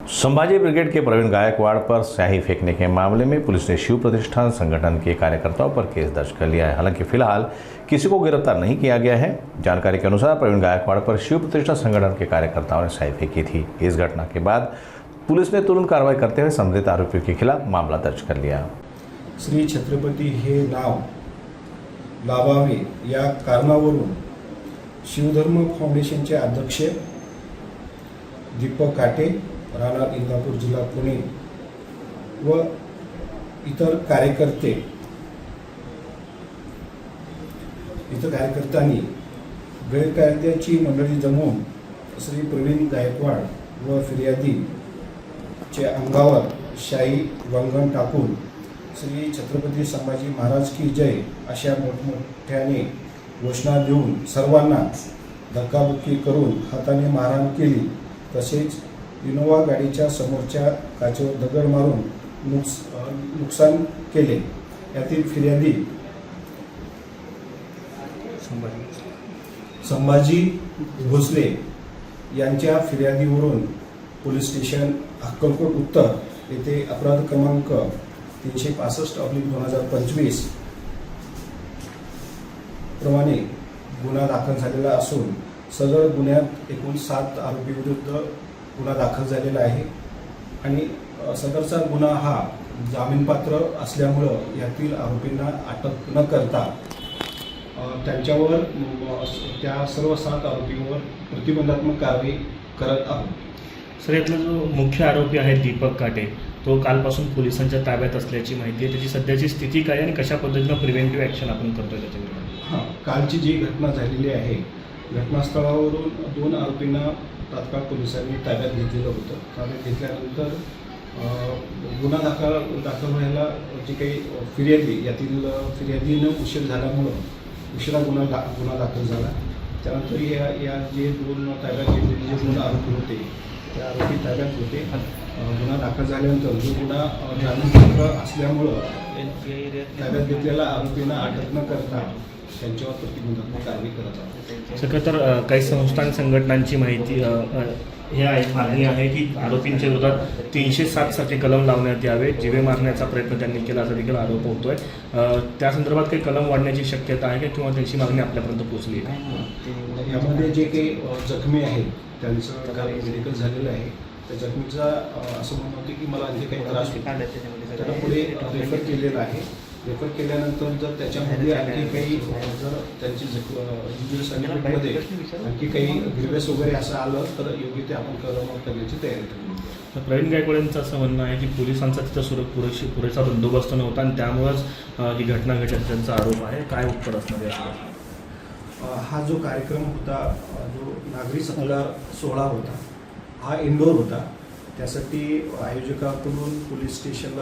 Sambhaji brigade के प्रवीण गायकवाड़ पर स्याही फेंकने के मामले में पुलिस ने शिव प्रतिष्ठान संगठन के कार्यकर्ताओं पर केस दर्ज कर लिया है। हालांकि फिलहाल किसी को गिरफ्तार नहीं किया गया है। जानकारी के अनुसार प्रवीण गायकवाड़ पर शिव प्रतिष्ठान संगठन के कार्यकर्ताओं ने स्याही फेंकी थी। इस घटना के बाद पुलिस ने तुरंत कार्रवाई करते हुए संबंधित आरोपियों के खिलाफ मामला दर्ज कर लिया। श्री छत्रपती हे नाव लावावे या कारणावरून शिवधर्म फाउंडेशनचे अध्यक्ष दीपक काटे, राहणार इंदापूर, जिल्हा पुणे व इतर कार्यकर्त्यांनी गैरकायद्याची मंडळी जमवून श्री प्रवीण गायकवाड व फिर्यादीचे अंगावर शाई वंगण टाकून श्री छत्रपती संभाजी महाराज की जय अशा मोठमोठ्याने घोषणा देऊन सर्वांना धक्काबुक्की करून हाताने मारहाण केली। तसेच इनोवा गाडीच्या समोरच्या काचेवर दगड मारून नुकसान केले। यातील फिर्यादी संभाजी भोसले यांच्या फिर्यादीवरून पोलीस स्टेशन अक्कलकोट उत्तर येथे अपराध क्रमांक 365/2025 प्रमाणे गुन्हा दाखल झालेला असून सदर गुन्ह्यात एकूण 7 आरोपींविरुद्ध गुन्हा दाखल झालेला आहे आणि सदरचा गुन्हा हा जामीनपात्र असल्यामुळं यातील आरोपींना अटक न करता त्यांच्यावर त्या सर्व 7 आरोपींवर प्रतिबंधात्मक कारवाई करत आहोत। सर, यातला जो मुख्य आरोपी आहे दीपक काटे, तो कालपासून पोलिसांच्या ताब्यात असल्याची माहिती आहे। त्याची सध्याची स्थिती काय आणि कशा पद्धतीनं प्रिव्हेंटिव्ह ॲक्शन आपण करतोय त्याच्यावर? कालची जी घटना झालेली आहे, घटनास्थळावरून 2 आरोपींना तात्काळ पोलिसांनी ताब्यात घेतलेलं होतं। ताब्यात घेतल्यानंतर गुन्हा दाखल व्हायला जी काही फिर्यादी, यातील फिर्यादीनं उशीर झाल्यामुळं उशिरा गुन्हा दाखल झाला। त्यानंतर या जे 2 ताब्यात घेतलेले जे 2 आरोपी होते, ते आरोपी ताब्यात होते। गुन्हा दाखल झाल्यानंतर जो गुन्हा जामीनपात्र असल्यामुळं ताब्यात घेतलेल्या आरोपींना अटक न करता त्यांच्यावर प्रतिबंधात्मक कारवाई करत आहोत। सगळं तर काही संस्थान संघटनांची माहिती हे आहे, मागणी आहे की आरोपींच्या विरोधात 307 सारखे कलम लावण्यात यावे, जीवे मारण्याचा प्रयत्न त्यांनी केला असा देखील आरोप होतोय। त्या संदर्भात काही कलम वाढण्याची शक्यता आहे का किंवा त्यांची मागणी आपल्यापर्यंत पोहोचली आहे? यामध्ये जे काही जखमी आहेत त्यांचं काल मेडिकल झालेलं आहे। त्या जखमीचा असं म्हणणं होतं की मला आणखी काही त्रास होतो, त्याला पुढे रेफर केलेलं आहे। रेफर केल्यानंतर जर त्याच्यामध्ये आणखी काही जर त्यांची इंजुरी सर्टिफिकेटमध्ये आणखी काही ग्रीव्हस वगैरे असं आलं तर योग्य ते आपण करण्याची तयारी करू। प्रवीण गायकवाड यांचं असं म्हणणं आहे की पोलिसांचा तिथं पुरेसा बंदोबस्त नव्हता आणि त्यामुळंच ही घटना घडल्याचा त्यांचा आरोप आहे। काय उत्तर असणार याच्यावर? हा जो कार्यक्रम होता, जो नागरी सत्कार सोहळा होता, हा इंडोर होता। त्यासाठी आयोजकाकडून पोलीस स्टेशनला